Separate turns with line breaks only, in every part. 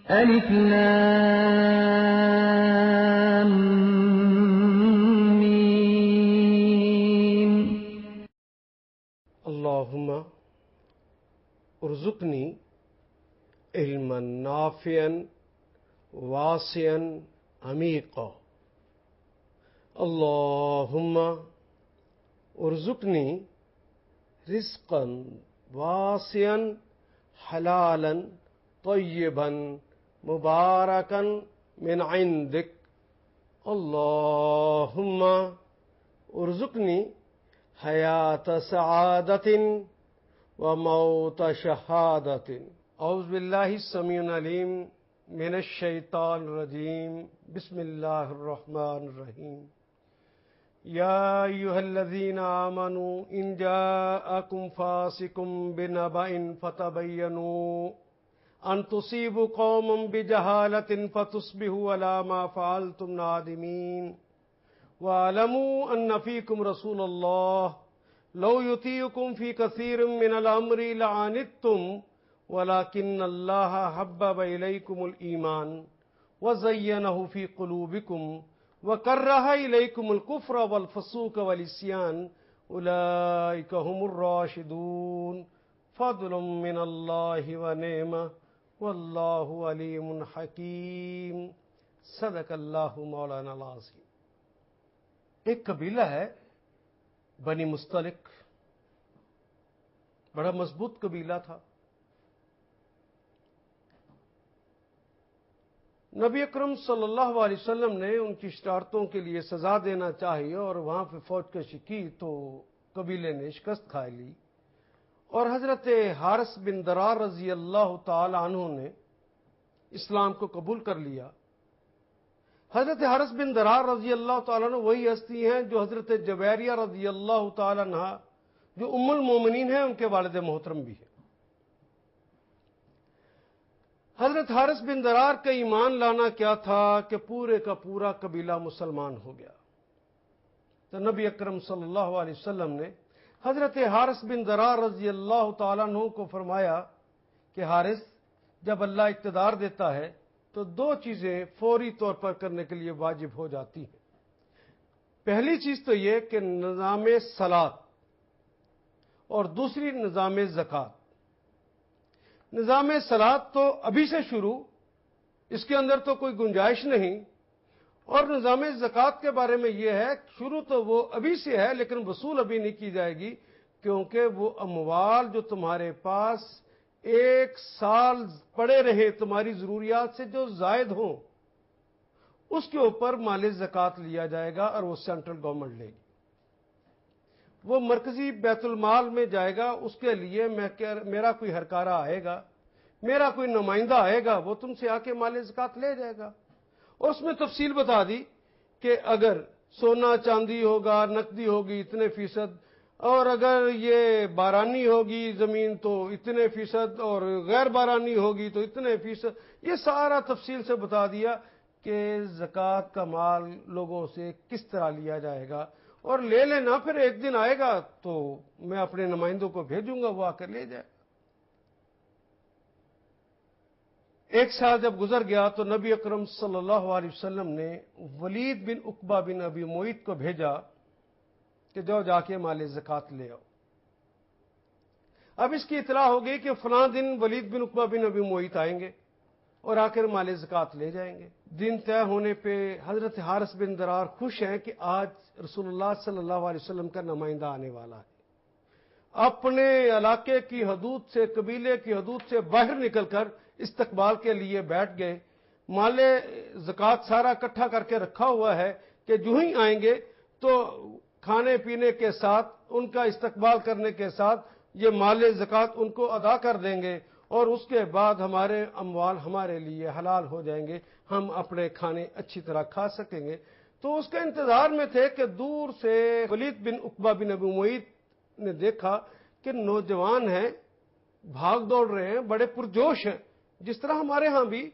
ألف لام ميم.
اللهم ارزقني علما نافعا واسعا عميقا. اللهم ارزقني رزقا واسعا حلالا طيبا مباركا من عندك. اللهم ارزقني حياة سعادة وموت شهادة. اعوذ باللہ السمیع العلیم من الشیطان الرجیم. بسم اللہ الرحمن الرحیم. یا ایھا الذین آمنوا ان جاءکم فاسق بنبأ فتبینوا ان تصیبوا قوما بجہالة فتصبحوا علی ما فعلتم نادمین. واعلموا ان فیکم رسول اللہ لو یطیعکم فی کثیر من الامر لعنتم ولكن اللہ حبب الیکم الایمان وزینہ فی قلوبکم وکرہ الیکم الکفر والفسوق والعصیان اولئک هم الراشدون. فضل من اللہ ونعمہ واللہ علیم حکیم. صدق اللہ مولانا العظیم. ایک قبیلہ ہے بنی مستلق، بڑا مضبوط قبیلہ تھا. نبی اکرم صلی اللہ علیہ وسلم نے ان کی شرارتوں کے لیے سزا دینا چاہی اور وہاں پہ فوج کشی کی تو قبیلے نے شکست کھا لی اور حضرت حارث بن درار رضی اللہ تعالی عنہ نے اسلام کو قبول کر لیا. حضرت حارث بن درار رضی اللہ تعالیٰ عنہ وہی ہستی ہیں جو حضرت جویریہ رضی اللہ تعالیٰ عنہ جو ام المومنین ہیں ان کے والد محترم بھی ہیں. حضرت حارث بن درار کا ایمان لانا کیا تھا کہ پورے کا پورا قبیلہ مسلمان ہو گیا. تو نبی اکرم صلی اللہ علیہ وسلم نے حضرت حارث بن درار رضی اللہ تعالیٰ عنہ کو فرمایا کہ حارث، جب اللہ اقتدار دیتا ہے تو دو چیزیں فوری طور پر کرنے کے لیے واجب ہو جاتی ہیں. پہلی چیز تو یہ کہ نظام صلاۃ اور دوسری نظام زکوٰۃ. نظام صلاۃ تو ابھی سے شروع، اس کے اندر تو کوئی گنجائش نہیں، اور نظام زکوٰۃ کے بارے میں یہ ہے شروع تو وہ ابھی سے ہے لیکن وصول ابھی نہیں کی جائے گی، کیونکہ وہ اموال جو تمہارے پاس ایک سال پڑے رہے تمہاری ضروریات سے جو زائد ہوں اس کے اوپر مال زکوٰۃ لیا جائے گا اور وہ سینٹرل گورنمنٹ لے گی. وہ مرکزی بیت المال میں جائے گا. اس کے لیے میرا کوئی ہرکارہ آئے گا، میرا کوئی نمائندہ آئے گا، وہ تم سے آ کے مال زکوٰۃ لے جائے گا. اور اس میں تفصیل بتا دی کہ اگر سونا چاندی ہوگا، نقدی ہوگی اتنے فیصد، اور اگر یہ بارانی ہوگی زمین تو اتنے فیصد، اور غیر بارانی ہوگی تو اتنے فیصد. یہ سارا تفصیل سے بتا دیا کہ زکوٰۃ کا مال لوگوں سے کس طرح لیا جائے گا. اور لے لینا، پھر ایک دن آئے گا تو میں اپنے نمائندوں کو بھیجوں گا، وہ آ کر لے جائے. ایک سال جب گزر گیا تو نبی اکرم صلی اللہ علیہ وسلم نے ولید بن عقبہ بن ابی معیط کو بھیجا کہ جا کے مال زکوٰۃ لے آؤ. اب اس کی اطلاع ہو گئی کہ فلاں دن ولید بن عقبہ بن ابی معیط آئیں گے اور آ کر مال زکوٰۃ لے جائیں گے. دن طے ہونے پہ حضرت حارث بن درار خوش ہیں کہ آج رسول اللہ صلی اللہ علیہ وسلم کا نمائندہ آنے والا ہے. اپنے علاقے کی حدود سے، قبیلے کی حدود سے باہر نکل کر استقبال کے لیے بیٹھ گئے. مال زکوٰۃ سارا اکٹھا کر کے رکھا ہوا ہے کہ جو ہی آئیں گے تو کھانے پینے کے ساتھ، ان کا استقبال کرنے کے ساتھ یہ مال زکوٰۃ ان کو ادا کر دیں گے، اور اس کے بعد ہمارے اموال ہمارے لیے حلال ہو جائیں گے، ہم اپنے کھانے اچھی طرح کھا سکیں گے. تو اس کے انتظار میں تھے کہ دور سے ولید بن عقبہ بن ابی معیط نے دیکھا کہ نوجوان ہیں، بھاگ دوڑ رہے ہیں، بڑے پرجوش ہیں. جس طرح ہمارے ہاں بھی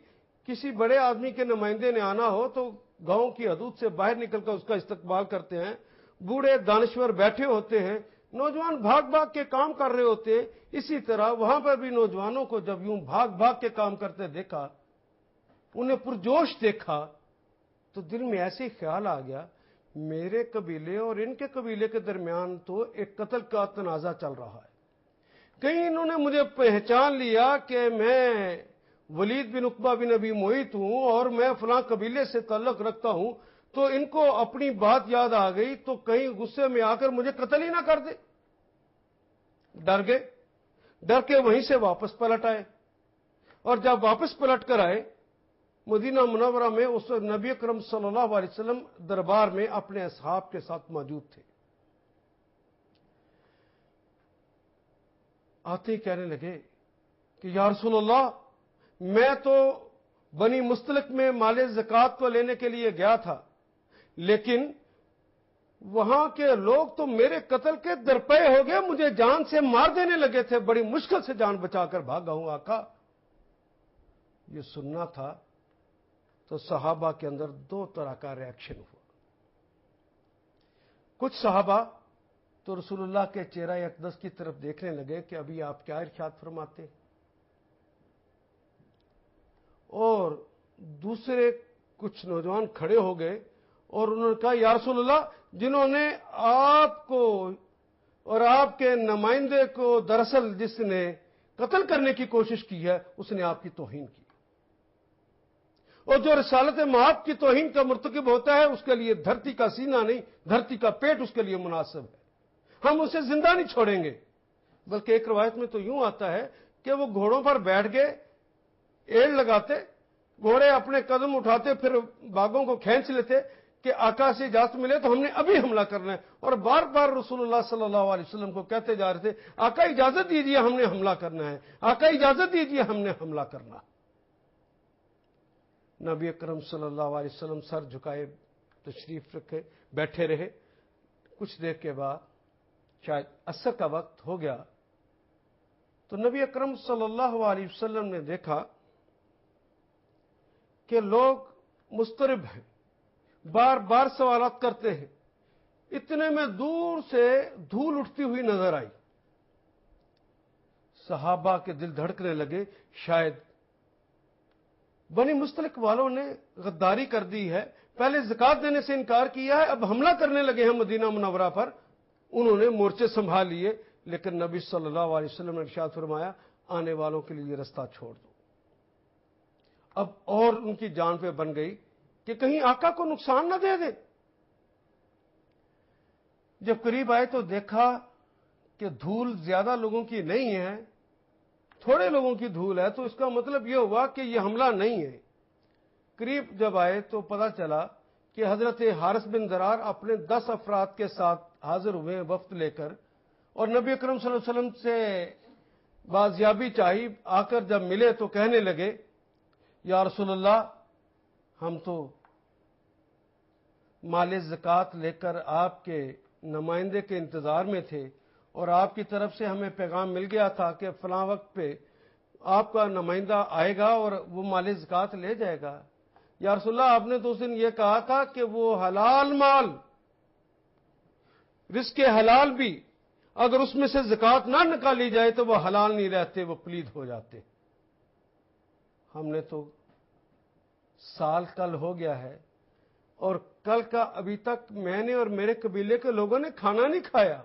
کسی بڑے آدمی کے نمائندے نے آنا ہو تو گاؤں کی حدود سے باہر نکل کر اس کا استقبال کرتے ہیں. بوڑھے دانشور بیٹھے ہوتے ہیں، نوجوان بھاگ بھاگ کے کام کر رہے ہوتے ہیں. اسی طرح وہاں پر بھی نوجوانوں کو جب یوں بھاگ بھاگ کے کام کرتے دیکھا انہیں پرجوش دیکھا تو دل میں ایسے خیال آ گیا میرے قبیلے اور ان کے قبیلے کے درمیان تو ایک قتل کا تنازع چل رہا ہے. کہیں انہوں نے مجھے پہچان لیا کہ میں ولید بن عقبہ بن ابی معیط ہوں اور میں فلاں قبیلے سے تعلق رکھتا ہوں, تو ان کو اپنی بات یاد آ گئی تو کہیں غصے میں آ کر مجھے قتل ہی نہ کر دے. ڈر گئے, ڈر کے وہیں سے واپس پلٹ آئے, اور جب واپس پلٹ کر آئے مدینہ منورہ میں اس وقت نبی اکرم صلی اللہ علیہ وسلم دربار میں اپنے اصحاب کے ساتھ موجود تھے. آتے ہی کہنے لگے کہ یا رسول اللہ, میں تو بنی مستلق میں مال زکوٰۃ کو لینے کے لیے گیا تھا, لیکن وہاں کے لوگ تو میرے قتل کے درپے ہو گئے, مجھے جان سے مار دینے لگے تھے, بڑی مشکل سے جان بچا کر بھاگا ہوں آقا. یہ سننا تھا تو صحابہ کے اندر دو طرح کا ری ایکشن ہوا. کچھ صحابہ تو رسول اللہ کے چہرہ اقدس کی طرف دیکھنے لگے کہ ابھی آپ کیا ارشاد فرماتے, اور دوسرے کچھ نوجوان کھڑے ہو گئے اور انہوں نے کہا یا رسول اللہ, جنہوں نے آپ کو اور آپ کے نمائندے کو دراصل جس نے قتل کرنے کی کوشش کی ہے اس نے آپ کی توہین کی, اور جو رسالت مآب کی توہین کا مرتکب ہوتا ہے اس کے لیے دھرتی کا سینہ نہیں, دھرتی کا پیٹ اس کے لیے مناسب ہے, ہم اسے زندہ نہیں چھوڑیں گے. بلکہ ایک روایت میں تو یوں آتا ہے کہ وہ گھوڑوں پر بیٹھ گئے, ایڑ لگاتے, گھوڑے اپنے قدم اٹھاتے, پھر باغوں کو کھینچ لیتے کہ آقا سے اجازت ملے تو ہم نے ابھی حملہ کرنا ہے, اور بار بار رسول اللہ صلی اللہ علیہ وسلم کو کہتے جا رہے تھے آقا اجازت دیجیے ہم نے حملہ کرنا ہے, آقا اجازت دیجیے ہم نے حملہ کرنا. نبی اکرم صلی اللہ علیہ وسلم سر جھکائے تشریف رکھے بیٹھے رہے. کچھ دیر کے بعد شاید عصر کا وقت ہو گیا تو نبی اکرم صلی اللہ علیہ وسلم نے دیکھا کہ لوگ مضطرب ہیں, بار بار سوالات کرتے ہیں. اتنے میں دور سے دھول اٹھتی ہوئی نظر آئی. صحابہ کے دل دھڑکنے لگے, شاید بنی مستلق والوں نے غداری کر دی ہے, پہلے زکوٰۃ دینے سے انکار کیا ہے, اب حملہ کرنے لگے ہیں مدینہ منورہ پر. انہوں نے مورچے سنبھال لیے, لیکن نبی صلی اللہ علیہ وسلم نے ارشاد فرمایا آنے والوں کے لیے رستہ چھوڑ دو. اب اور ان کی جان پہ بن گئی کہ کہیں آقا کو نقصان نہ دے دے. جب قریب آئے تو دیکھا کہ دھول زیادہ لوگوں کی نہیں ہے, تھوڑے لوگوں کی دھول ہے, تو اس کا مطلب یہ ہوا کہ یہ حملہ نہیں ہے. قریب جب آئے تو پتہ چلا کہ حضرت حارث بن ضرار اپنے 10 افراد کے ساتھ حاضر ہوئے وفد لے کر, اور نبی اکرم صلی اللہ علیہ وسلم سے بازیابی چاہی. آ کر جب ملے تو کہنے لگے یا رسول اللہ, ہم تو مال زکوٰۃ لے کر آپ کے نمائندے کے انتظار میں تھے, اور آپ کی طرف سے ہمیں پیغام مل گیا تھا کہ فلاں وقت پہ آپ کا نمائندہ آئے گا اور وہ مال زکوٰۃ لے جائے گا. یا رسول اللہ, آپ نے تو اس دن یہ کہا تھا کہ وہ حلال مال, رزق حلال بھی, اگر اس میں سے زکوٰۃ نہ نکالی جائے تو وہ حلال نہیں رہتے, وہ پلید ہو جاتے. ہم نے تو سال کل ہو گیا ہے اور کل کا ابھی تک میں نے اور میرے قبیلے کے لوگوں نے کھانا نہیں کھایا.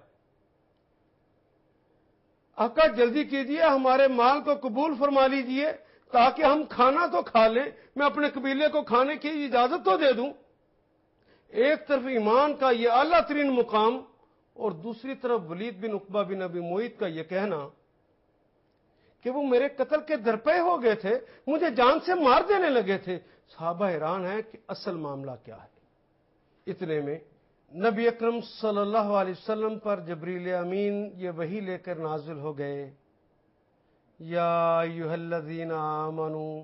آقا جلدی کیجیے, ہمارے مال کو قبول فرما لیجیے تاکہ ہم کھانا تو کھا لیں, میں اپنے قبیلے کو کھانے کی اجازت تو دے دوں. ایک طرف ایمان کا یہ اعلیٰ ترین مقام, اور دوسری طرف ولید بن عقبہ بن ابی معیط کا یہ کہنا کہ وہ میرے قتل کے درپے ہو گئے تھے, مجھے جان سے مار دینے لگے تھے. صحابہ حیران ہیں کہ اصل معاملہ کیا ہے. اتنے میں نبی اکرم صلی اللہ علیہ وسلم پر جبریل امین یہ وحی لے کر نازل ہو گئے, یا ایھا الذین آمنوا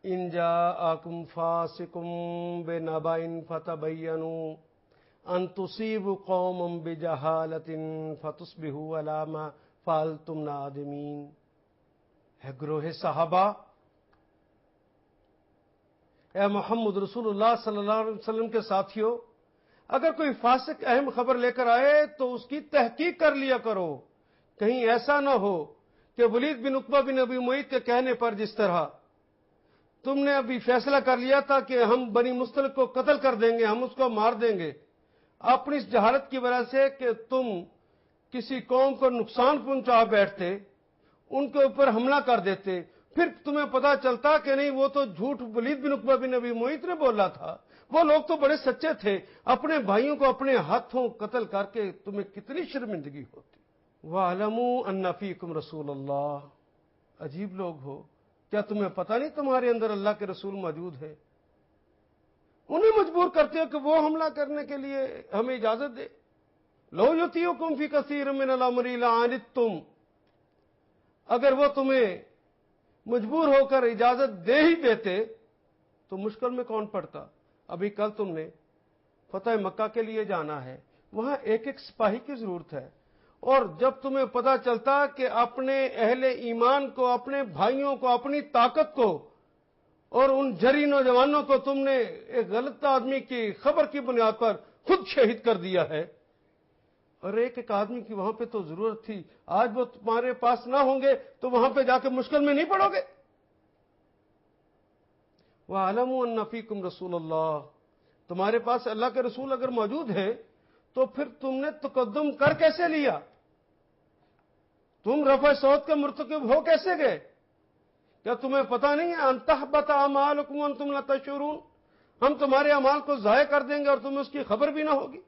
ان جاءکم فاسق بنبأ فتبینوا ان تصیبوا قوما بجہالۃ فتصبحوا علی ما فعلتم نادمین. اے گروہ صحابہ, اے محمد رسول اللہ صلی اللہ علیہ وسلم کے ساتھیوں, اگر کوئی فاسق اہم خبر لے کر آئے تو اس کی تحقیق کر لیا کرو. کہیں ایسا نہ ہو کہ ولید بن عقبہ بن ابی معیط کے کہنے پر جس طرح تم نے ابھی فیصلہ کر لیا تھا کہ ہم بنی مستلق کو قتل کر دیں گے، ہم اس کو مار دیں گے، اپنی اس جہالت کی وجہ سے کہ تم کسی قوم کو نقصان پہنچا بیٹھتے، ان کے اوپر حملہ کر دیتے، پھر تمہیں پتا چلتا کہ نہیں وہ تو جھوٹ ولید بن عقبہ بن ابی معیط نے بولا تھا، وہ لوگ تو بڑے سچے تھے، اپنے بھائیوں کو اپنے ہاتھوں قتل کر کے تمہیں کتنی شرمندگی ہوتی۔ وَاعْلَمُوا أَنَّ فِيكُمْ رَسُولَ اللَّهِ، عجیب لوگ ہو، کیا تمہیں پتہ نہیں تمہارے اندر اللہ کے رسول موجود ہے؟ انہیں مجبور کرتے ہو کہ وہ حملہ کرنے کے لیے ہمیں اجازت دے۔ لَوْ يُطِيعُكُمْ فِي كَثِيرٍ مِّنَ الْأَمْرِ لَعَنِتُّمْ، اگر وہ تمہیں مجبور ہو کر اجازت دے ہی دیتے تو مشکل میں کون پڑتا؟ ابھی کل تم نے فتح مکہ کے لیے جانا ہے، وہاں ایک ایک سپاہی کی ضرورت ہے، اور جب تمہیں پتا چلتا کہ اپنے اہل ایمان کو، اپنے بھائیوں کو، اپنی طاقت کو اور ان جری نوجوانوں کو تم نے ایک غلط آدمی کی خبر کی بنیاد پر خود شہید کر دیا ہے، اور ایک ایک آدمی کی وہاں پہ تو ضرورت تھی، آج وہ تمہارے پاس نہ ہوں گے تو وہاں پہ جا کے مشکل میں نہیں پڑو گے۔ وَاعْلَمُوا أَنَّ فِيكُمْ رَسُولَ اللَّهِ، تمہارے پاس اللہ کے رسول اگر موجود ہیں تو پھر تم نے تقدم کر کیسے لیا؟ تم رفع صوت کے مرتکب ہو کیسے گئے؟ کیا تمہیں پتا نہیں ہے ان تحبط اعمالکم وانتم لا تشعرون، ہم تمہارے اعمال کو ضائع کر دیں گے اور تمہیں اس کی خبر بھی نہ ہوگی۔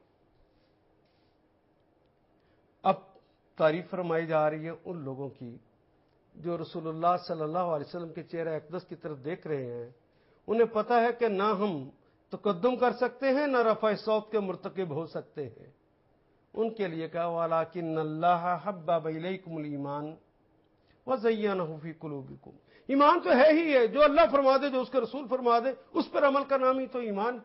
اب تعریف فرمائی جا رہی ہے ان لوگوں کی جو رسول اللہ صلی اللہ علیہ وسلم کے چہرہ اقدس کی طرف دیکھ رہے ہیں، انہیں پتا ہے کہ نہ ہم تقدم کر سکتے ہیں نہ رفع صوت کے مرتکب ہو سکتے ہیں۔ ان کے لیے کہا وَلَٰكِنَّ اللَّهَ حَبَّبَ إِلَيْكُمُ الْإِيمَانَ وَزَيَّنَهُ فِي قُلُوبِكُمْ، ایمان تو ہے ہی ہے، جو اللہ فرما دے، جو اس کے رسول فرما دے، اس پر عمل کا نام ہی تو ایمان۔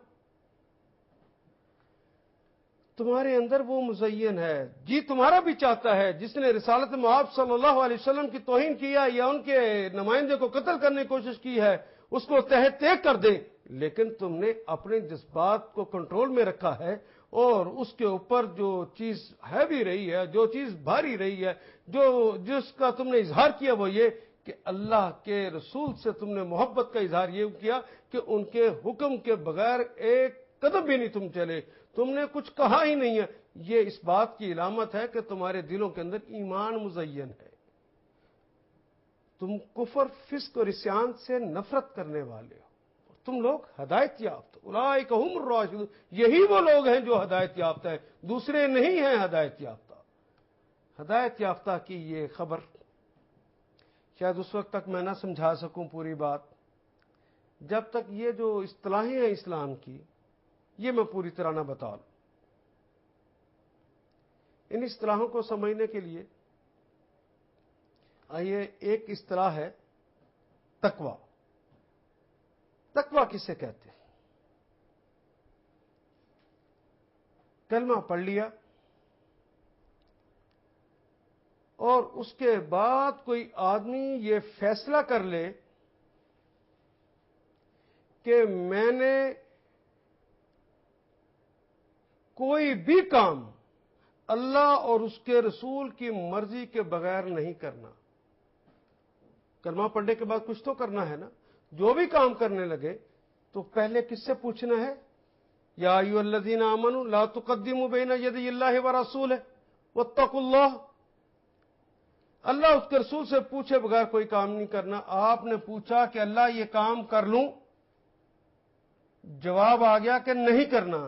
تمہارے اندر وہ مزین ہے، جی تمہارا بھی چاہتا ہے، جس نے رسالت مآب صلی اللہ علیہ وسلم کی توہین کیا یا ان کے نمائندے کو قتل کرنے کی کوشش کی ہے، اس کو تہ تیگ کر دے، لیکن تم نے اپنے جذبات کو کنٹرول میں رکھا ہے، اور اس کے اوپر جو چیز ہے بھی رہی ہے، جو چیز بھاری رہی ہے، جس کا تم نے اظہار کیا وہ یہ کہ اللہ کے رسول سے تم نے محبت کا اظہار یہ کیا کہ ان کے حکم کے بغیر ایک قدم بھی نہیں تم چلے، تم نے کچھ کہا ہی نہیں ہے۔ یہ اس بات کی علامت ہے کہ تمہارے دلوں کے اندر ایمان مزین ہے، تم کفر، فسق اور عصیان سے نفرت کرنے والے ہو، تم لوگ ہدایت یافتہ، اولئک ھم الراشدون، یہی وہ لوگ ہیں جو ہدایت یافتہ ہیں، دوسرے نہیں ہیں ہدایت یافتہ۔ ہدایت یافتہ کی یہ خبر شاید اس وقت تک میں نہ سمجھا سکوں پوری بات، جب تک یہ جو اصطلاحیں ہیں اسلام کی یہ میں پوری طرح نہ بتا لوں۔ ان اصطلاحوں کو سمجھنے کے لیے آئیے، ایک اصطلاح ہے تقویٰ۔ تقویٰ کسے کہتے ہیں؟ کلمہ پڑھ لیا اور اس کے بعد کوئی آدمی یہ فیصلہ کر لے کہ میں نے کوئی بھی کام اللہ اور اس کے رسول کی مرضی کے بغیر نہیں کرنا۔ کلمہ پڑھنے کے بعد کچھ تو کرنا ہے نا، جو بھی کام کرنے لگے تو پہلے کس سے پوچھنا ہے؟ یا ایھا الذین آمنوا لا تقدموا بین یدی اللہ ورسولہ واتقوا اللہ، اللہ اس کے رسول سے پوچھے بغیر کوئی کام نہیں کرنا۔ آپ نے پوچھا کہ اللہ یہ کام کر لوں، جواب آ گیا کہ نہیں کرنا،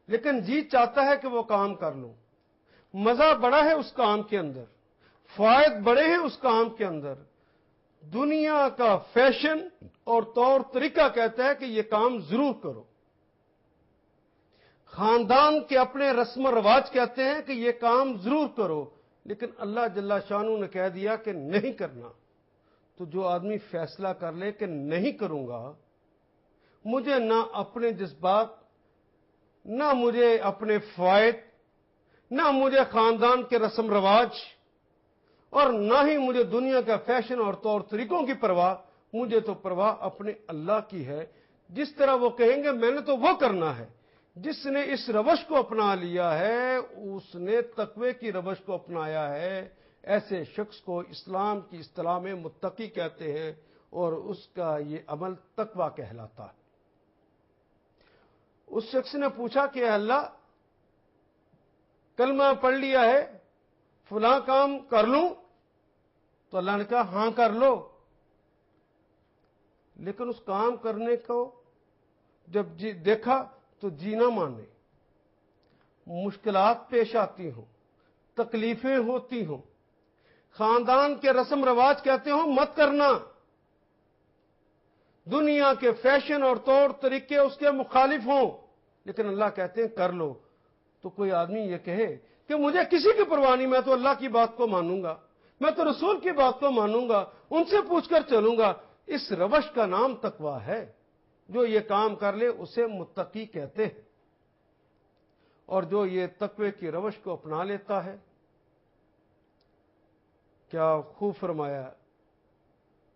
لیکن جی چاہتا ہے کہ وہ کام کر لوں، مزہ بڑا ہے اس کام کے اندر، فوائد بڑے ہیں اس کام کے اندر، دنیا کا فیشن اور طور طریقہ کہتا ہے کہ یہ کام ضرور کرو، خاندان کے اپنے رسم و رواج کہتے ہیں کہ یہ کام ضرور کرو، لیکن اللہ جل شانہ نے کہہ دیا کہ نہیں کرنا۔ تو جو آدمی فیصلہ کر لے کہ نہیں کروں گا، مجھے نہ اپنے جذبات، نہ مجھے اپنے فوائد، نہ مجھے خاندان کے رسم رواج، اور نہ ہی مجھے دنیا کا فیشن اور طور طریقوں کی پرواہ، مجھے تو پرواہ اپنے اللہ کی ہے۔ جس طرح وہ کہیں گے میں نے تو وہ کرنا ہے۔ جس نے اس روش کو اپنا لیا ہے اس نے تقوی کی روش کو اپنایا ہے، ایسے شخص کو اسلام کی اصطلاح میں متقی کہتے ہیں، اور اس کا یہ عمل تقوی کہلاتا ہے۔ اس شخص نے پوچھا کہ اللہ کلمہ پڑھ لیا ہے، فلاں کام کر لوں؟ تو اللہ نے کہا ہاں کر لو، لیکن اس کام کرنے کو جب دیکھا تو جی نہ مانے، مشکلات پیش آتی ہوں، تکلیفیں ہوتی ہوں، خاندان کے رسم رواج کہتے ہوں مت کرنا، دنیا کے فیشن اور طور طریقے اس کے مخالف ہوں، لیکن اللہ کہتے ہیں کر لو۔ تو کوئی آدمی یہ کہے کہ مجھے کسی کی پرواہ نہیں، میں تو اللہ کی بات کو مانوں گا، میں تو رسول کی بات کو مانوں گا، ان سے پوچھ کر چلوں گا، اس روش کا نام تقویٰ ہے۔ جو یہ کام کر لے اسے متقی کہتے ہیں، اور جو یہ تقوی کی روش کو اپنا لیتا ہے، کیا خوب فرمایا،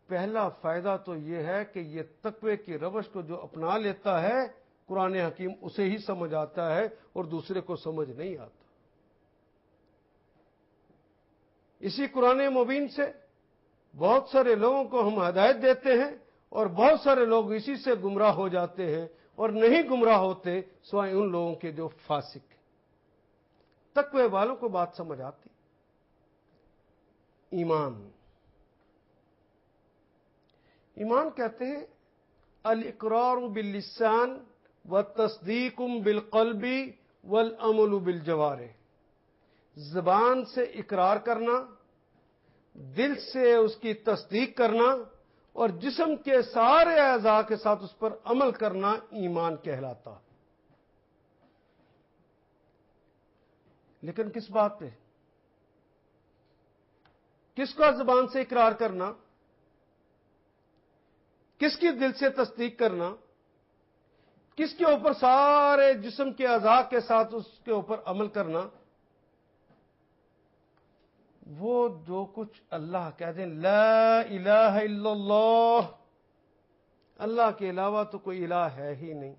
پہلا فائدہ تو یہ ہے کہ یہ تقوی کی روش کو جو اپنا لیتا ہے، قرآن حکیم اسے ہی سمجھ آتا ہے اور دوسرے کو سمجھ نہیں آتا۔ اسی قرآن مبین سے بہت سارے لوگوں کو ہم ہدایت دیتے ہیں اور بہت سارے لوگ اسی سے گمراہ ہو جاتے ہیں اور نہیں گمراہ ہوتے سوائے ان لوگوں کے جو فاسق ہیں۔ تقوی والوں کو بات سمجھ آتی۔ ایمان کہتے ہیں الاقرار باللسان والتصدیق بالقلب والعمل بالجوارح، زبان سے اقرار کرنا، دل سے اس کی تصدیق کرنا اور جسم کے سارے اعضاء کے ساتھ اس پر عمل کرنا ایمان کہلاتا۔ لیکن کس بات پہ؟ کس کا زبان سے اقرار کرنا، کس کی دل سے تصدیق کرنا، کس کے اوپر سارے جسم کے اعضاء کے ساتھ اس کے اوپر عمل کرنا؟ وہ جو کچھ اللہ کہتے ہیں لا الہ الا اللہ، اللہ کے علاوہ تو کوئی الہ ہے ہی نہیں،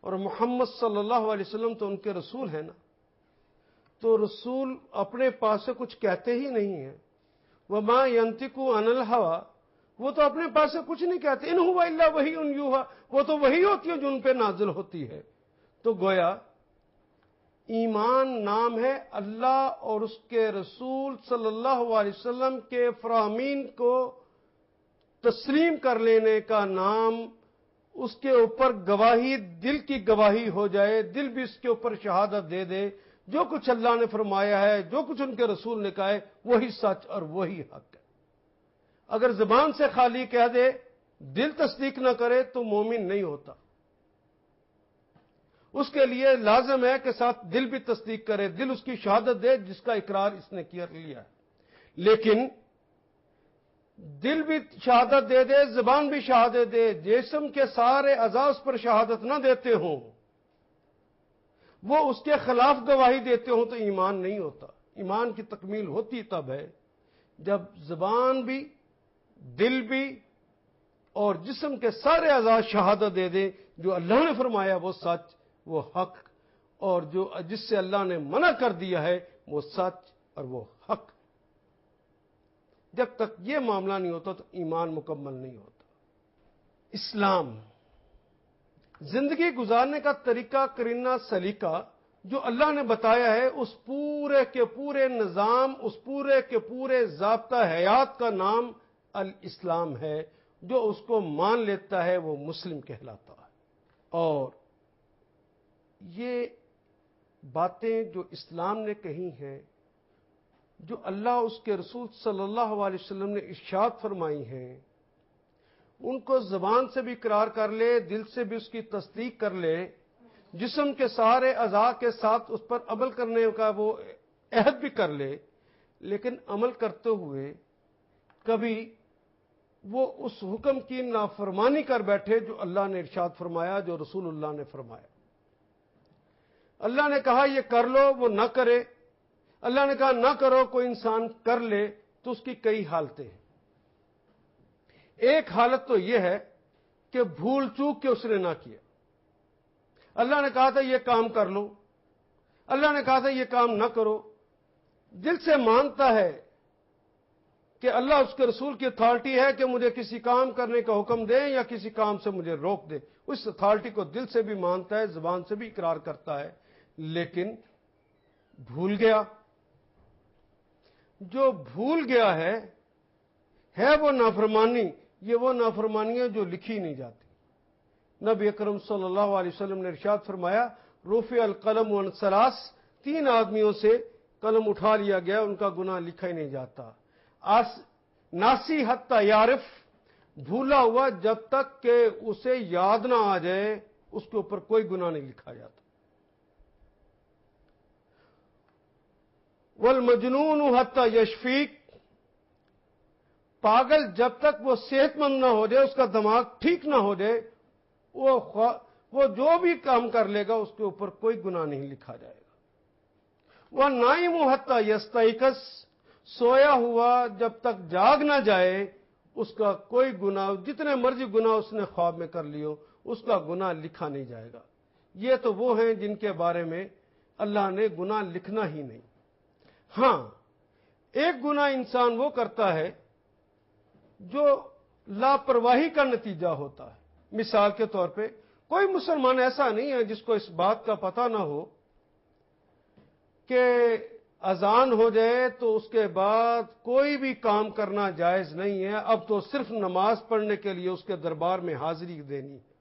اور محمد صلی اللہ علیہ وسلم تو ان کے رسول ہیں نا، تو رسول اپنے پاس سے کچھ کہتے ہی نہیں ہیں۔ وما ينطق عن الهوى، وہ تو اپنے پاس سے کچھ نہیں کہتے، ان هو الا وحی یوحی، وہ تو وحی ہوتی ہے جو ان پہ نازل ہوتی ہے۔ تو گویا ایمان نام ہے اللہ اور اس کے رسول صلی اللہ علیہ وسلم کے فرامین کو تسلیم کر لینے کا نام، اس کے اوپر گواہی، دل کی گواہی ہو جائے، دل بھی اس کے اوپر شہادت دے دے، جو کچھ اللہ نے فرمایا ہے، جو کچھ ان کے رسول نے کہا ہے وہی سچ اور وہی حق ہے۔ اگر زبان سے خالی کہہ دے، دل تصدیق نہ کرے تو مومن نہیں ہوتا۔ اس کے لیے لازم ہے کہ ساتھ دل بھی تصدیق کرے، دل اس کی شہادت دے جس کا اقرار اس نے کیا لیا ہے۔ لیکن دل بھی شہادت دے دے، زبان بھی شہادت دے، جسم کے سارے اعضاء اس پر شہادت نہ دیتے ہوں، وہ اس کے خلاف گواہی دیتے ہوں، تو ایمان نہیں ہوتا۔ ایمان کی تکمیل ہوتی تب ہے جب زبان بھی، دل بھی اور جسم کے سارے اعضاء شہادت دے دیں جو اللہ نے فرمایا وہ سچ، وہ حق، اور جو جس سے اللہ نے منع کر دیا ہے وہ سچ اور وہ حق۔ جب تک یہ معاملہ نہیں ہوتا تو ایمان مکمل نہیں ہوتا۔ اسلام زندگی گزارنے کا طریقہ کرینہ سلیقہ جو اللہ نے بتایا ہے، اس پورے کے پورے نظام، اس پورے کے پورے ضابطہ حیات کا نام الاسلام ہے۔ جو اس کو مان لیتا ہے وہ مسلم کہلاتا ہے۔ اور یہ باتیں جو اسلام نے کہی ہیں، جو اللہ اس کے رسول صلی اللہ علیہ وسلم نے ارشاد فرمائی ہیں، ان کو زبان سے بھی اقرار کر لے، دل سے بھی اس کی تصدیق کر لے، جسم کے سارے اعضاء کے ساتھ اس پر عمل کرنے کا وہ عہد بھی کر لے، لیکن عمل کرتے ہوئے کبھی وہ اس حکم کی نافرمانی کر بیٹھے جو اللہ نے ارشاد فرمایا، جو رسول اللہ نے فرمایا۔ اللہ نے کہا یہ کر لو، وہ نہ کرے، اللہ نے کہا نہ کرو، کوئی انسان کر لے، تو اس کی کئی حالتیں ہیں۔ ایک حالت تو یہ ہے کہ بھول چوک کے اس نے نہ کیا۔ اللہ نے کہا تھا یہ کام کر لو، اللہ نے کہا تھا یہ کام نہ کرو، دل سے مانتا ہے کہ اللہ اس کے رسول کی اتھارٹی ہے کہ مجھے کسی کام کرنے کا حکم دیں یا کسی کام سے مجھے روک دیں، اس اتھارٹی کو دل سے بھی مانتا ہے، زبان سے بھی اقرار کرتا ہے، لیکن بھول گیا۔ جو بھول گیا ہے وہ نافرمانی، یہ وہ نافرمانی ہے جو لکھی نہیں جاتی۔ نبی اکرم صلی اللہ علیہ وسلم نے ارشاد فرمایا، رفع القلم عن ثلاث، 3 آدمیوں سے قلم اٹھا لیا گیا، ان کا گناہ لکھا ہی نہیں جاتا۔ ناسی حتی یعرف، بھولا ہوا جب تک کہ اسے یاد نہ آ جائے اس کے اوپر کوئی گناہ نہیں لکھا جاتا۔ والمجنون حتی یشفیق، پاگل جب تک وہ صحت مند نہ ہو جائے، اس کا دماغ ٹھیک نہ ہو جائے، وہ جو بھی کام کر لے گا اس کے اوپر کوئی گناہ نہیں لکھا جائے گا۔ وہ نائم حتی یستیقظ، سویا ہوا جب تک جاگ نہ جائے اس کا کوئی گناہ، جتنے مرضی گناہ اس نے خواب میں کر لیو، اس کا گناہ لکھا نہیں جائے گا۔ یہ تو وہ ہیں جن کے بارے میں اللہ نے گناہ لکھنا ہی نہیں۔ ہاں، ایک گناہ انسان وہ کرتا ہے جو لاپرواہی کا نتیجہ ہوتا ہے۔ مثال کے طور پہ کوئی مسلمان ایسا نہیں ہے جس کو اس بات کا پتہ نہ ہو کہ اذان ہو جائے تو اس کے بعد کوئی بھی کام کرنا جائز نہیں ہے، اب تو صرف نماز پڑھنے کے لیے اس کے دربار میں حاضری دینی ہے،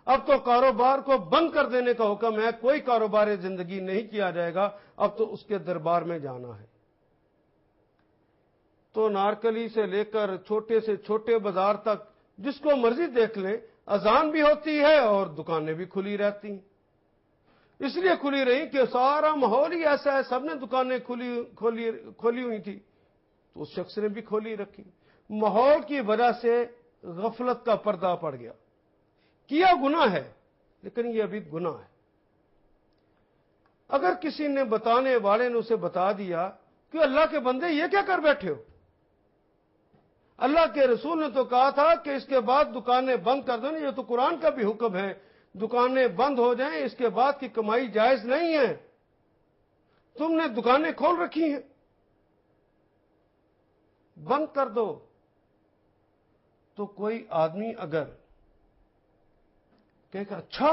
اب تو کاروبار کو بند کر دینے کا حکم ہے، کوئی کاروبار زندگی نہیں کیا جائے گا، اب تو اس کے دربار میں جانا ہے۔ تو نارکلی سے لے کر چھوٹے سے چھوٹے بازار تک جس کو مرضی دیکھ لیں، اذان بھی ہوتی ہے اور دکانیں بھی کھلی رہتی ہیں۔ اس لیے کھلی رہی کہ سارا ماحول ہی ایسا ہے، سب نے دکانیں کھولی ہوئی تھی تو اس شخص نے بھی کھولی رکھی۔ ماحول کی وجہ سے غفلت کا پردہ پڑ گیا، کیا گناہ ہے لیکن یہ ابھی گناہ ہے۔ اگر کسی نے بتانے والے نے اسے بتا دیا کہ اللہ کے بندے یہ کیا کر بیٹھے ہو، اللہ کے رسول نے تو کہا تھا کہ اس کے بعد دکانیں بند کر دو، یہ تو قرآن کا بھی حکم ہے، دکانیں بند ہو جائیں، اس کے بعد کی کمائی جائز نہیں ہے، تم نے دکانیں کھول رکھی ہیں، بند کر دو۔ تو کوئی آدمی اگر کہے کہ اچھا،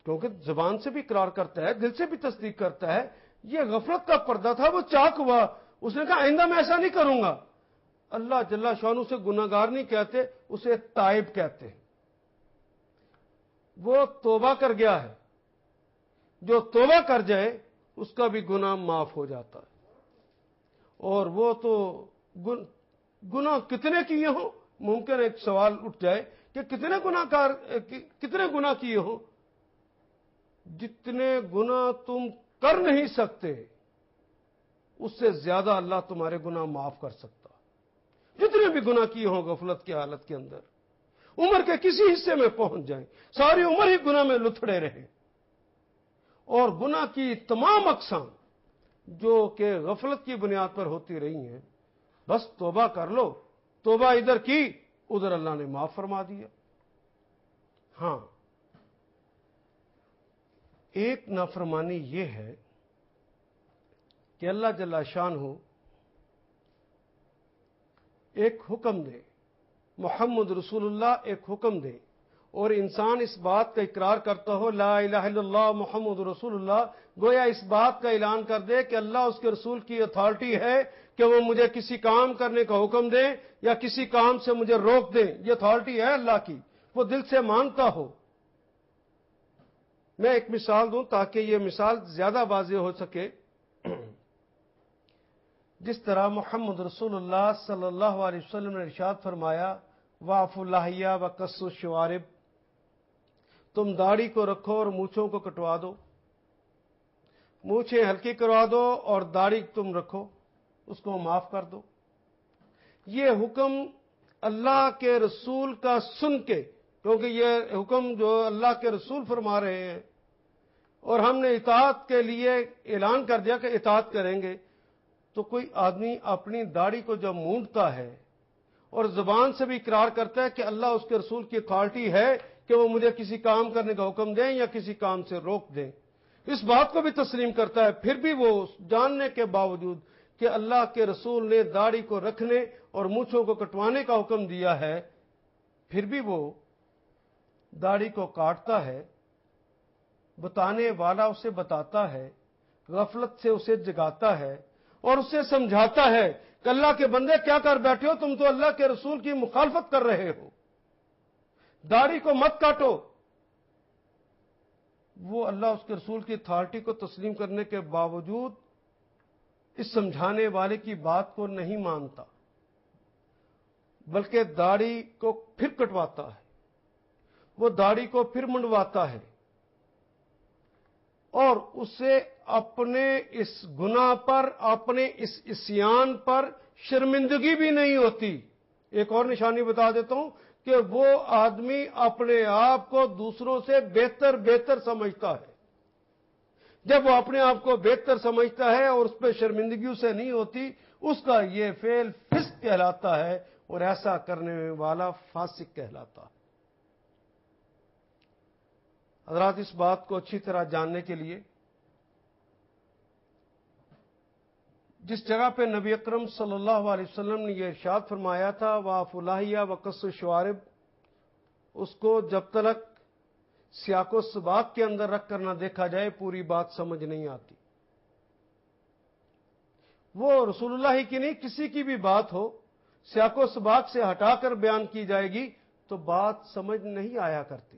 کیونکہ زبان سے بھی اقرار کرتا ہے، دل سے بھی تصدیق کرتا ہے، یہ غفلت کا پردہ تھا، وہ چاک ہوا، اس نے کہا آئندہ میں ایسا نہیں کروں گا۔ اللہ جل شانہ سے گناہگار نہیں کہتے، اسے تائب کہتے ہیں۔ وہ توبہ کر گیا ہے، جو توبہ کر جائے اس کا بھی گناہ معاف ہو جاتا ہے۔ اور وہ تو گناہ کتنے کیے ہوں، ممکن ایک سوال اٹھ جائے کہ کتنے گناہ کیے ہوں، جتنے گناہ تم کر نہیں سکتے اس سے زیادہ اللہ تمہارے گناہ معاف کر سکتا۔ جتنے بھی گناہ کیے ہوں غفلت کی حالت کے اندر، عمر کے کسی حصے میں پہنچ جائیں، ساری عمر ہی گناہ میں لتھڑے رہیں، اور گناہ کی تمام اقسام جو کہ غفلت کی بنیاد پر ہوتی رہی ہیں، بس توبہ کر لو، توبہ ادھر کی ادھر اللہ نے معاف فرما دیا۔ ہاں، ایک نافرمانی یہ ہے کہ اللہ جل شانہ ایک حکم دے، محمد رسول اللہ ایک حکم دے، اور انسان اس بات کا اقرار کرتا ہو لا الہ الا اللہ محمد رسول اللہ، گویا اس بات کا اعلان کر دے کہ اللہ اس کے رسول کی اتھارٹی ہے کہ وہ مجھے کسی کام کرنے کا حکم دیں یا کسی کام سے مجھے روک دیں، یہ اتھارٹی ہے اللہ کی، وہ دل سے مانتا ہو۔ میں ایک مثال دوں تاکہ یہ مثال زیادہ واضح ہو سکے۔ جس طرح محمد رسول اللہ صلی اللہ علیہ وسلم نے ارشاد فرمایا، واعفوا اللحیہ وقصوا الشوارب، تم داڑھی کو رکھو اور مونچھوں کو کٹوا دو، مونچھیں ہلکی کروا دو اور داڑھی تم رکھو، اس کو معاف کر دو۔ یہ حکم اللہ کے رسول کا سن کے، کیونکہ یہ حکم جو اللہ کے رسول فرما رہے ہیں اور ہم نے اطاعت کے لیے اعلان کر دیا کہ اطاعت کریں گے، تو کوئی آدمی اپنی داڑھی کو جب مونڈتا ہے اور زبان سے بھی اقرار کرتا ہے کہ اللہ اس کے رسول کی اتھارٹی ہے کہ وہ مجھے کسی کام کرنے کا حکم دیں یا کسی کام سے روک دیں، اس بات کو بھی تسلیم کرتا ہے، پھر بھی وہ جاننے کے باوجود کہ اللہ کے رسول نے داڑھی کو رکھنے اور مونچھوں کو کٹوانے کا حکم دیا ہے، پھر بھی وہ داڑھی کو کاٹتا ہے، بتانے والا اسے بتاتا ہے، غفلت سے اسے جگاتا ہے اور اسے سمجھاتا ہے کہ اللہ کے بندے کیا کر بیٹھے ہو، تم تو اللہ کے رسول کی مخالفت کر رہے ہو، داڑھی کو مت کاٹو۔ وہ اللہ اس کے رسول کی اتھارٹی کو تسلیم کرنے کے باوجود اس سمجھانے والے کی بات کو نہیں مانتا، بلکہ داڑھی کو پھر کٹواتا ہے، وہ داڑھی کو پھر منڈواتا ہے، اور اسے اپنے اس گناہ پر، اپنے اس عصیان پر شرمندگی بھی نہیں ہوتی۔ ایک اور نشانی بتا دیتا ہوں کہ وہ آدمی اپنے آپ کو دوسروں سے بہتر سمجھتا ہے۔ جب وہ اپنے آپ کو بہتر سمجھتا ہے اور اس پہ شرمندگی اسے نہیں ہوتی، اس کا یہ فعل فسق کہلاتا ہے، اور ایسا کرنے والا فاسق کہلاتا ہے۔ حضرات، اس بات کو اچھی طرح جاننے کے لیے جس جگہ پہ نبی اکرم صلی اللہ علیہ وسلم نے یہ ارشاد فرمایا تھا وَعَفُ اللَّحِيَ وَقَصُّ الشَّوَارِبِ، اس کو جب تک سیاق و سباق کے اندر رکھ کر نہ دیکھا جائے پوری بات سمجھ نہیں آتی۔ وہ رسول اللہ کی نہیں، کسی کی بھی بات ہو، سیاق و سباق سے ہٹا کر بیان کی جائے گی تو بات سمجھ نہیں آیا کرتی۔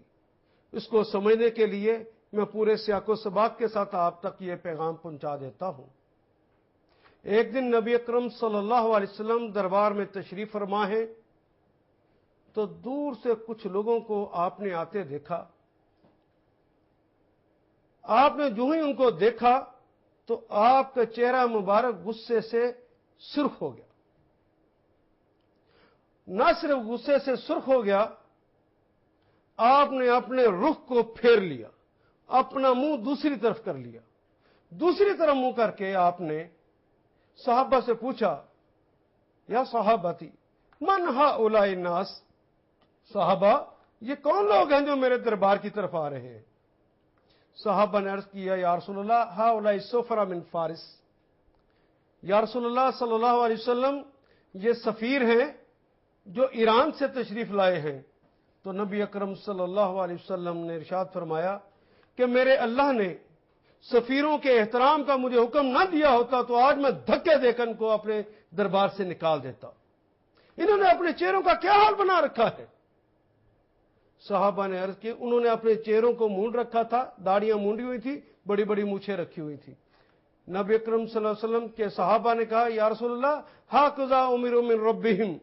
اس کو سمجھنے کے لیے میں پورے سیاق و سباق کے ساتھ آپ تک یہ پیغام پہنچا دیتا ہوں۔ ایک دن نبی اکرم صلی اللہ علیہ وسلم دربار میں تشریف فرما ہیں، تو دور سے کچھ لوگوں کو آپ نے آتے دیکھا۔ آپ نے جو ہی ان کو دیکھا تو آپ کا چہرہ مبارک غصے سے سرخ ہو گیا۔ نہ صرف غصے سے سرخ ہو گیا، آپ نے اپنے رخ کو پھیر لیا، اپنا منہ دوسری طرف کر لیا، دوسری طرف منہ کر کے آپ نے صحابہ سے پوچھا یا صحابتی من ہؤلاء الناس، صحابہ یہ کون لوگ ہیں جو میرے دربار کی طرف آ رہے ہیں؟ صحابہ نے عرض کیا یا رسول اللہ ہؤلاء السفراء من فارس، یا رسول اللہ صلی اللہ علیہ وسلم یہ سفیر ہیں جو ایران سے تشریف لائے ہیں۔ تو نبی اکرم صلی اللہ علیہ وسلم نے ارشاد فرمایا کہ میرے اللہ نے سفیروں کے احترام کا مجھے حکم نہ دیا ہوتا تو آج میں دھکے دے کر ان کو اپنے دربار سے نکال دیتا۔ انہوں نے اپنے چہروں کا کیا حال بنا رکھا ہے؟ صحابہ نے عرض کی انہوں نے اپنے چہروں کو مونڈ رکھا تھا، داڑیاں مونڈی ہوئی تھی، بڑی بڑی مونچھیں رکھی ہوئی تھی۔ نبی اکرم صلی اللہ علیہ وسلم کے صحابہ نے کہا یا رسول اللہ ہاکذا امروا من ربہم،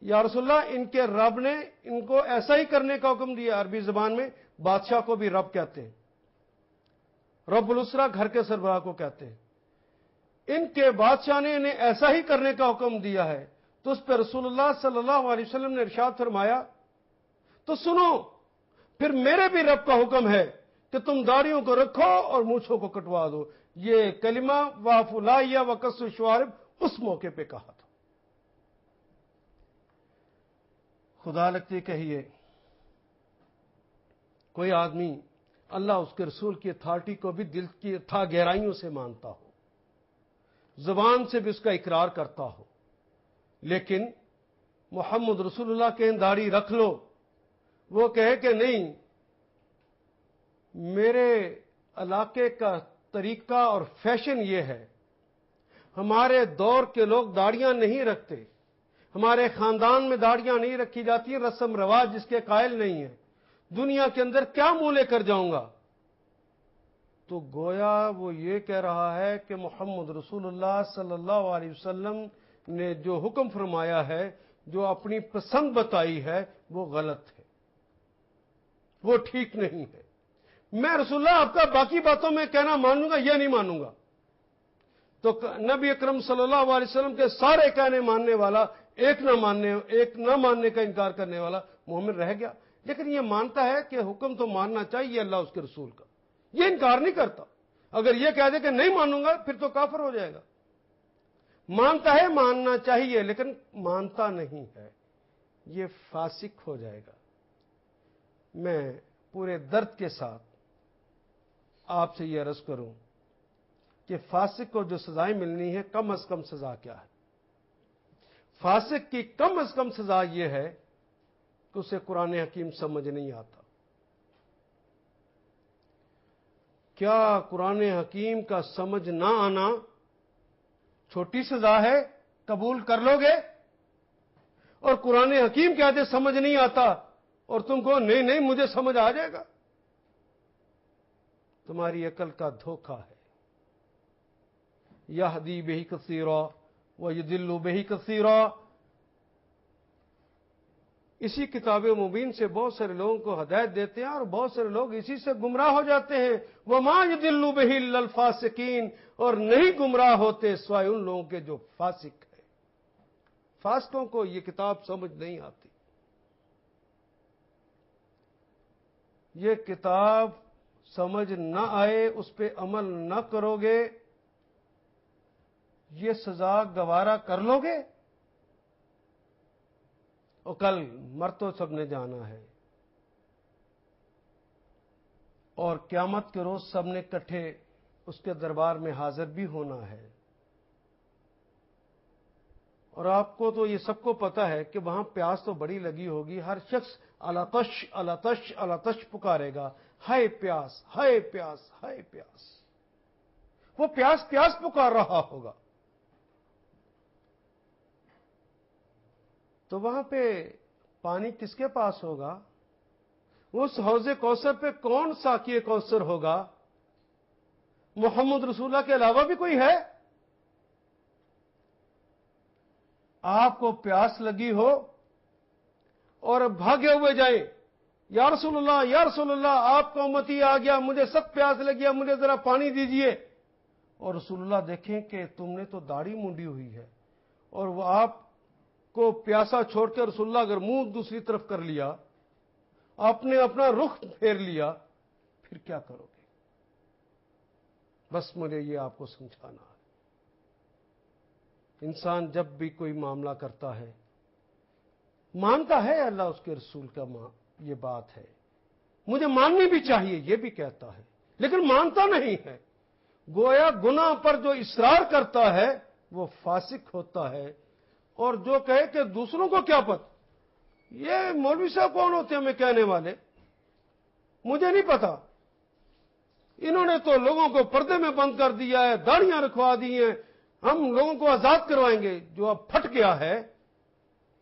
یا رسول اللہ ان کے رب نے ان کو ایسا ہی کرنے کا حکم دیا۔ عربی زبان میں بادشاہ کو بھی رب کہتے ہیں، رب الاسرا گھر کے سربراہ کو کہتے ہیں۔ ان کے بادشاہ نے انہیں ایسا ہی کرنے کا حکم دیا ہے۔ تو اس پہ رسول اللہ صلی اللہ علیہ وسلم نے ارشاد فرمایا تو سنو، پھر میرے بھی رب کا حکم ہے کہ تم داڑھیوں کو رکھو اور مونچھوں کو کٹوا دو۔ یہ کلمہ وَعَفُ اللَّحِيَ وَقَصُّ الشَّوَارِبِ اس موقع پہ کہا تھا۔ خدا لگتی کہیے کوئی آدمی اللہ اس کے رسول کی اتھارٹی کو بھی دل کی تھا گہرائیوں سے مانتا ہو، زبان سے بھی اس کا اقرار کرتا ہو، لیکن محمد رسول اللہ کے داڑھی رکھ لو، وہ کہے کہ نہیں میرے علاقے کا طریقہ اور فیشن یہ ہے، ہمارے دور کے لوگ داڑیاں نہیں رکھتے، ہمارے خاندان میں داڑیاں نہیں رکھی جاتی، رسم رواج جس کے قائل نہیں ہیں، دنیا کے اندر کیا منہ لے کر جاؤں گا؟ تو گویا وہ یہ کہہ رہا ہے کہ محمد رسول اللہ صلی اللہ علیہ وسلم نے جو حکم فرمایا ہے، جو اپنی پسند بتائی ہے، وہ غلط ہے، وہ ٹھیک نہیں ہے۔ میں رسول اللہ آپ کا باقی باتوں میں کہنا مان لوں گا، یہ نہیں مانوں گا۔ تو نبی اکرم صلی اللہ علیہ وسلم کے سارے کہنے ماننے والا ایک نہ ماننے کا انکار کرنے والا مومن رہ گیا۔ لیکن یہ مانتا ہے کہ حکم تو ماننا چاہیے اللہ اس کے رسول کا، یہ انکار نہیں کرتا۔ اگر یہ کہہ دے کہ نہیں مانوں گا پھر تو کافر ہو جائے گا۔ مانتا ہے ماننا چاہیے لیکن مانتا نہیں ہے، یہ فاسق ہو جائے گا۔ میں پورے درد کے ساتھ آپ سے یہ عرض کروں کہ فاسق کو جو سزائیں ملنی ہے کم از کم سزا کیا ہے؟ فاسق کی کم از کم سزا یہ ہے کہ اسے قرآن حکیم سمجھ نہیں آتا۔ کیا قرآن حکیم کا سمجھ نہ آنا چھوٹی سزا ہے؟ قبول کر لو گے؟ اور قرآن حکیم کہتے سمجھ نہیں آتا اور تم کو نہیں نہیں مجھے سمجھ آ جائے گا، تمہاری عقل کا دھوکہ ہے۔ یہدی بہ کثیرا ویضل بہ کثیرا، اسی کتاب مبین سے بہت سارے لوگوں کو ہدایت دیتے ہیں اور بہت سارے لوگ اسی سے گمراہ ہو جاتے ہیں۔ وما یضل بہ الا الفاسقین، اور نہیں گمراہ ہوتے سوائے ان لوگوں کے جو فاسق ہیں۔ فاسقوں کو یہ کتاب سمجھ نہیں آتی۔ یہ کتاب سمجھ نہ آئے، اس پہ عمل نہ کرو گے، یہ سزا گوارا کر لو گے؟ اور کل مر تو سب نے جانا ہے، اور قیامت کے روز سب نے کٹھے اس کے دربار میں حاضر بھی ہونا ہے۔ اور آپ کو تو یہ سب کو پتا ہے کہ وہاں پیاس تو بڑی لگی ہوگی، ہر شخص الاتش الاتش الاتش پکارے گا، ہائے پیاس ہائے پیاس ہائے پیاس، وہ پیاس پیاس پکار رہا ہوگا۔ تو وہاں پہ پانی کس کے پاس ہوگا؟ اس حوض کوثر پہ کون ساقی کوثر ہوگا؟ محمد رسول اللہ کے علاوہ بھی کوئی ہے؟ آپ کو پیاس لگی ہو اور بھاگے ہوئے جائیں، یا رسول اللہ یا رسول اللہ آپ کا امتی آ گیا، مجھے سخت پیاس لگی ہے، مجھے ذرا پانی دیجئے، اور رسول اللہ دیکھیں کہ تم نے تو داڑھی منڈی ہوئی ہے، اور وہ آپ کو پیاسا چھوڑ کے رسول اللہ اگر منہ دوسری طرف کر لیا، آپ نے اپنا رخ پھیر لیا، پھر کیا کرو گے؟ بس مجھے یہ آپ کو سمجھانا ہے۔ انسان جب بھی کوئی معاملہ کرتا ہے، مانتا ہے اللہ اس کے رسول کا یہ بات ہے، مجھے ماننی بھی چاہیے، یہ بھی کہتا ہے، لیکن مانتا نہیں ہے۔ گویا گناہ پر جو اصرار کرتا ہے وہ فاسق ہوتا ہے، اور جو کہے کہ دوسروں کو کیا پتہ، یہ مولوی صاحب کون ہوتے ہیں ہمیں کہنے والے، مجھے نہیں پتا، انہوں نے تو لوگوں کو پردے میں بند کر دیا ہے، داڑیاں رکھوا دی ہیں، ہم لوگوں کو آزاد کروائیں گے۔ جو اب پھٹ گیا ہے،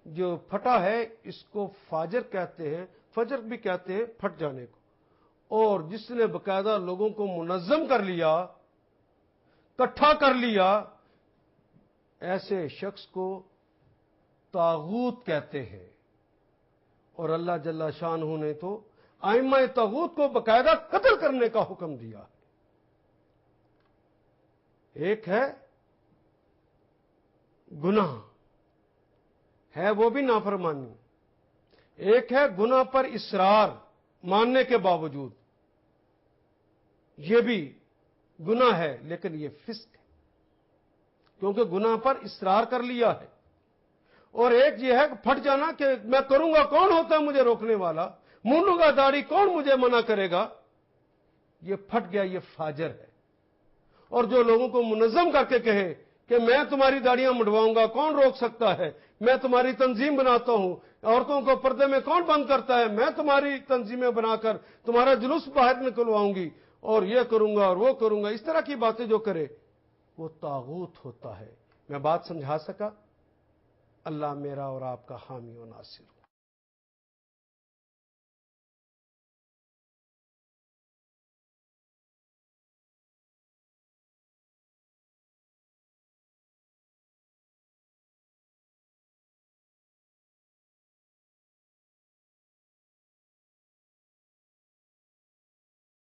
جو پھٹا ہے، اس کو فاجر کہتے ہیں، فجر بھی کہتے ہیں پھٹ جانے کو، اور جس نے باقاعدہ لوگوں کو منظم کر لیا، اکٹھا کر لیا، ایسے شخص کو طاغوت کہتے ہیں۔ اور اللہ جل شانہ نے تو ائمہ طاغوت کو باقاعدہ قتل کرنے کا حکم دیا ہے۔ ایک ہے گناہ ہے، وہ بھی نافرمانی، ایک ہے گناہ پر اصرار ماننے کے باوجود، یہ بھی گناہ ہے لیکن یہ فسق ہے کیونکہ گناہ پر اصرار کر لیا ہے۔ اور ایک یہ ہے کہ پھٹ جانا کہ میں کروں گا، کون ہوتا ہے مجھے روکنے والا، مونوں گا داڑھی، کون مجھے منع کرے گا، یہ پھٹ گیا، یہ فاجر ہے۔ اور جو لوگوں کو منظم کر کے کہے کہ میں تمہاری داڑیاں مڈواؤں گا، کون روک سکتا ہے، میں تمہاری تنظیم بناتا ہوں، عورتوں کو پردے میں کون بند کرتا ہے، میں تمہاری تنظیمیں بنا کر تمہارا جلوس باہر نکلواؤں گی، اور یہ کروں گا اور وہ کروں گا، اس طرح کی باتیں جو کرے وہ طاغوت ہوتا ہے۔ میں بات سمجھا سکا؟ اللہ میرا اور آپ کا حامی و ناصر ہو۔